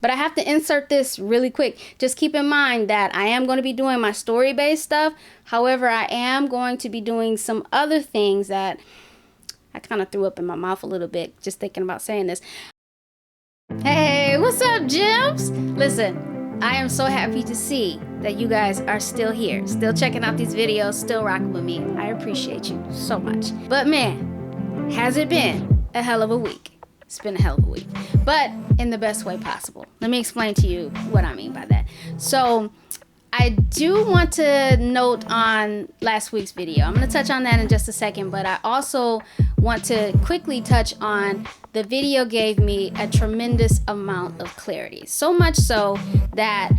But I have to insert this really quick. Just keep in mind that I am going to be doing my story-based stuff. However, I am going to be doing some other things that I kind of threw up in my mouth a little bit just thinking about saying this. Hey, what's up, Gems? Listen, I am so happy to see that you guys are still here, still checking out these videos, still rocking with me. I appreciate you so much. But man, has it been a hell of a week? It's been a hell of a week, but in the best way possible. Let me explain to you what I mean by that. So I do want to note on last week's video. I'm going to touch on that in just a second, but I also want to quickly touch on the video gave me a tremendous amount of clarity. So much so that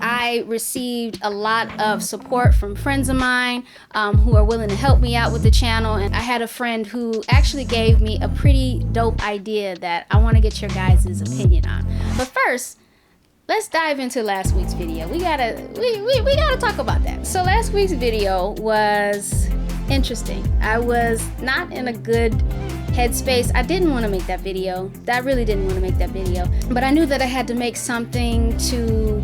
I received a lot of support from friends of mine who are willing to help me out with the channel. And I had a friend who actually gave me a pretty dope idea that I want to get your guys' opinion on. But first, let's dive into last week's video. We gotta talk about that. So last week's video was interesting. I was not in a good headspace. I didn't want to make that video. I really didn't want to make that video. But I knew that I had to make something to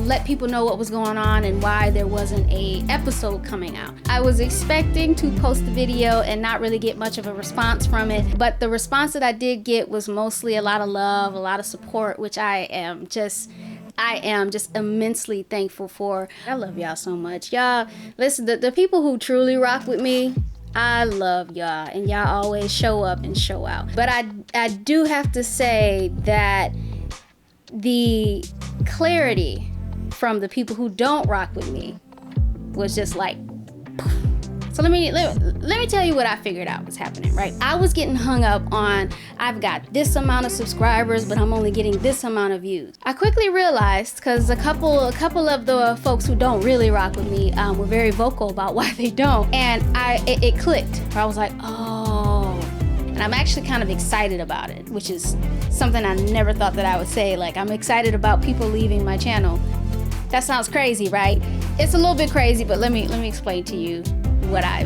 let people know what was going on and why there wasn't a episode coming out. I was expecting to post the video and not really get much of a response from it, but the response that I did get was mostly a lot of love, a lot of support, which I am just immensely thankful for. I love y'all so much. Y'all, listen, the people who truly rock with me, I love y'all, and y'all always show up and show out. But I do have to say that the clarity from the people who don't rock with me was just like, so let me tell you what I figured out was happening, right? I was getting hung up on, I've got this amount of subscribers, but I'm only getting this amount of views. I quickly realized, because a couple of the folks who don't really rock with me were very vocal about why they don't, and it clicked. I was like, oh. And I'm actually kind of excited about it, which is something I never thought that I would say. Like, I'm excited about people leaving my channel. That sounds crazy, right? It's a little bit crazy, but let me explain to you what I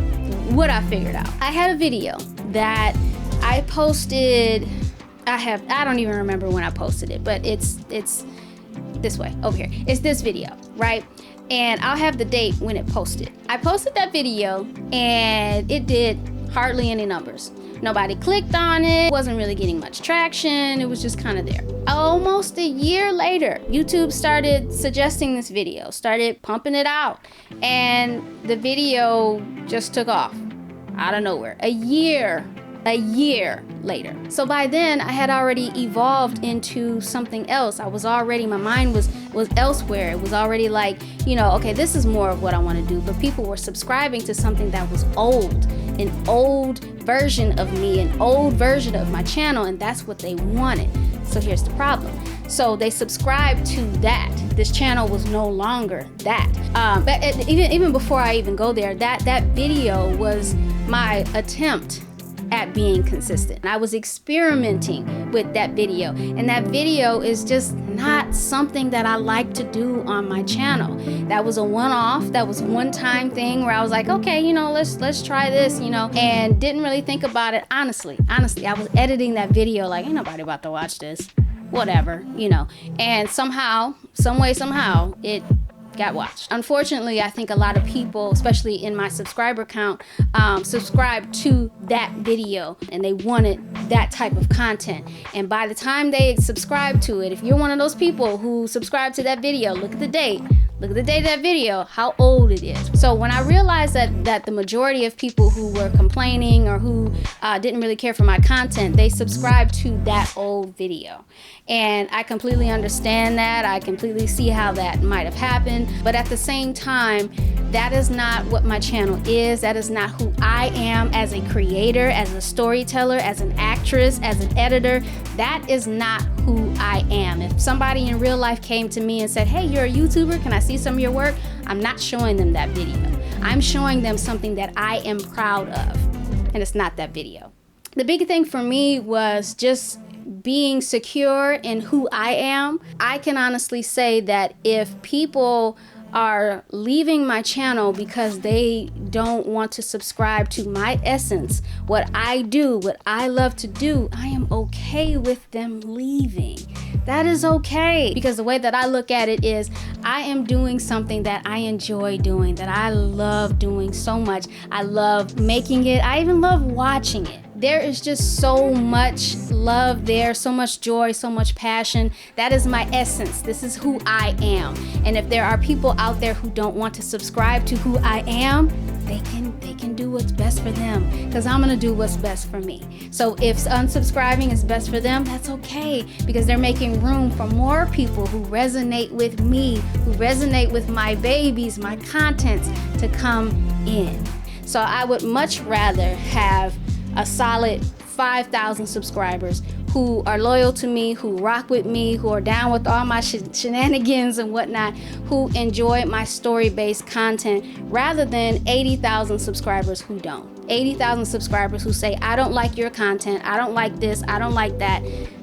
figured out. I had a video that I posted. I don't even remember when I posted it, but it's this way over here. It's this video, right? And I'll have the date when it posted. I posted that video and it did hardly any numbers. Nobody clicked on it, wasn't really getting much traction, it was just kind of there. Almost a year later, YouTube started suggesting this video, started pumping it out, and the video just took off out of nowhere. A year later. So by then I had already evolved into something else. My mind was elsewhere. It was already like, okay, this is more of what I want to do. But people were subscribing to something that was old, an old version of me, an old version of my channel, and that's what they wanted. So here's the problem. So they subscribed to that. This channel was no longer that. But even before I even go there, that video was my attempt at being consistent. I was experimenting with that video, and that video is just not something that I like to do on my channel. That was a one-off, that was a one-time thing where I was like, okay, let's try this, and didn't really think about it. Honestly, I was editing that video like, ain't nobody about to watch this, whatever, and somehow, somehow it got watched. Unfortunately, I think a lot of people, especially in my subscriber count, subscribed to that video and they wanted that type of content. And by the time they subscribed to it, if you're one of those people who subscribed to that video, look at the date of that video, how old it is. So when I realized that the majority of people who were complaining or who didn't really care for my content, they subscribed to that old video. And I completely understand that. I completely see how that might have happened. But at the same time, that is not what my channel is. That is not who I am as a creator, as a storyteller, as an actress, as an editor. That is not who I am. If somebody in real life came to me and said, hey, you're a YouTuber, can I see some of your work? I'm not showing them that video. I'm showing them something that I am proud of, and it's not that video. The big thing for me was just being secure in who I am. I can honestly say that if people are leaving my channel because they don't want to subscribe to my essence, what I do, what I love to do, I am okay with them leaving. That is okay, because the way that I look at it is I am doing something that I enjoy doing, that I love doing so much. I love making it. I even love watching it. There is just so much love there, so much joy, so much passion. That is my essence. This is who I am. And if there are people out there who don't want to subscribe to who I am, they can do what's best for them, because I'm gonna do what's best for me. So if unsubscribing is best for them, that's okay, because they're making room for more people who resonate with me, who resonate with my babies, my contents, to come in. So I would much rather have a solid 5,000 subscribers who are loyal to me, who rock with me, who are down with all my shenanigans and whatnot, who enjoy my story-based content, rather than 80,000 subscribers who don't. 80,000 subscribers who say, I don't like your content, I don't like this, I don't like that.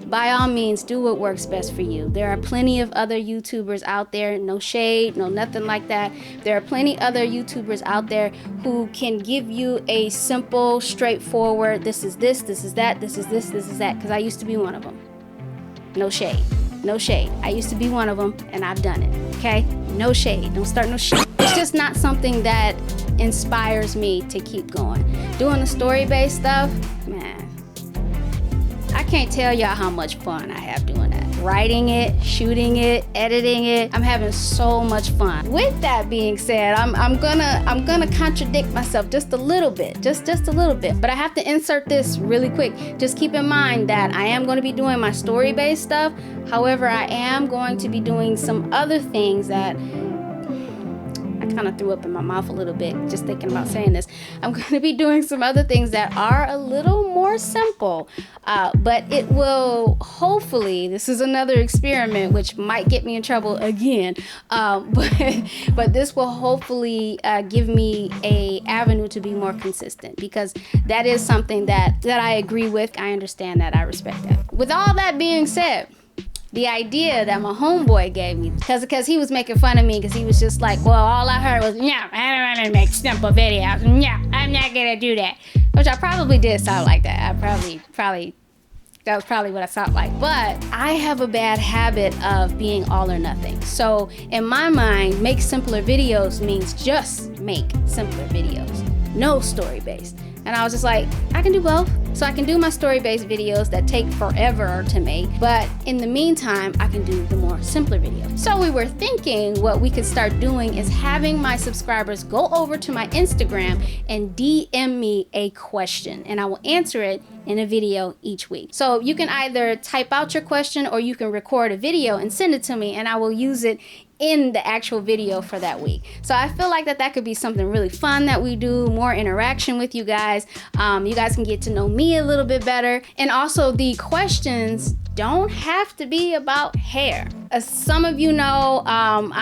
By all means, do what works best for you. There are plenty of other YouTubers out there, no shade, no nothing like that. There are plenty other YouTubers out there who can give you a simple, straightforward, this is this is that, this is this is that, because I used to be one of them. No shade, no shade. I used to be one of them, and I've done it, okay? No shade, don't start no shit. It's just not something that inspires me to keep going. Doing the story-based stuff, man, I can't tell y'all how much fun I have doing that. Writing it, shooting it, editing it. I'm having so much fun. With that being said, I'm gonna contradict myself just a little bit, just a little bit. But I have to insert this really quick. Just keep in mind that I am going to be doing my story-based stuff. However, I am going to be doing some other things that I kind of threw up in my mouth a little bit just thinking about saying this. I'm going to be doing some other things that are a little more simple, but it will hopefully, this is another experiment which might get me in trouble again, but this will hopefully give me a avenue to be more consistent, because that is something that I agree with. I understand that. I respect that. With all that being said, the idea that my homeboy gave me, because he was making fun of me, because he was just like, well, all I heard was, yeah, I don't want to make simple videos. Yeah, I'm not going to do that. Which I probably did sound like that. I probably, that was probably what I sound like. But I have a bad habit of being all or nothing. So in my mind, make simpler videos means just make simpler videos. No story-based. And I was just like, I can do both. So I can do my story-based videos that take forever to make, but in the meantime, I can do the more simpler videos. So we were thinking what we could start doing is having my subscribers go over to my Instagram and DM me a question, and I will answer it in a video each week. So you can either type out your question or you can record a video and send it to me, and I will use it in the actual video for that week. So I feel like that could be something really fun that we do, more interaction with you guys. You guys can get to know me a little bit better. And also, the questions don't have to be about hair. As some of you know, I'm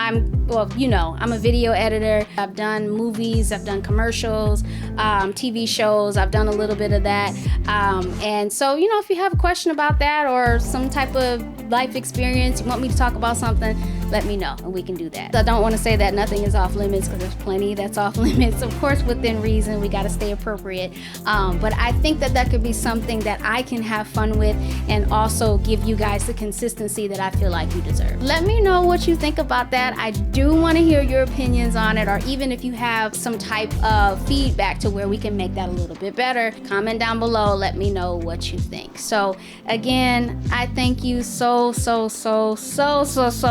a video editor. I've done movies, I've done commercials, TV shows, I've done a little bit of that. And so, if you have a question about that or some type of life experience, you want me to talk about something, let me know and we can do that. I don't want to say that nothing is off limits, because there's plenty that's off limits. Of course, within reason, we got to stay appropriate. But I think that could be something that I can have fun with and also give you guys the consistency that I feel like you deserve. Let me know what you think about that. I do want to hear your opinions on it, or even if you have some type of feedback to where we can make that a little bit better, comment down below, let me know what you think. So again, I thank you so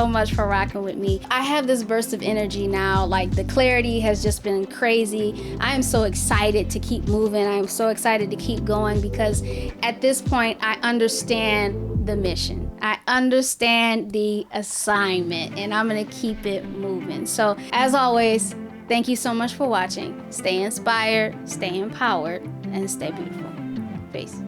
much for rocking with me. I have this burst of energy now, like the clarity has just been crazy. I am so excited to keep moving. I am so excited to keep going, because at this point I understand the mission. I understand the assignment, and I'm gonna keep it moving. So as always, thank you so much for watching. Stay inspired, stay empowered, and stay beautiful. Peace.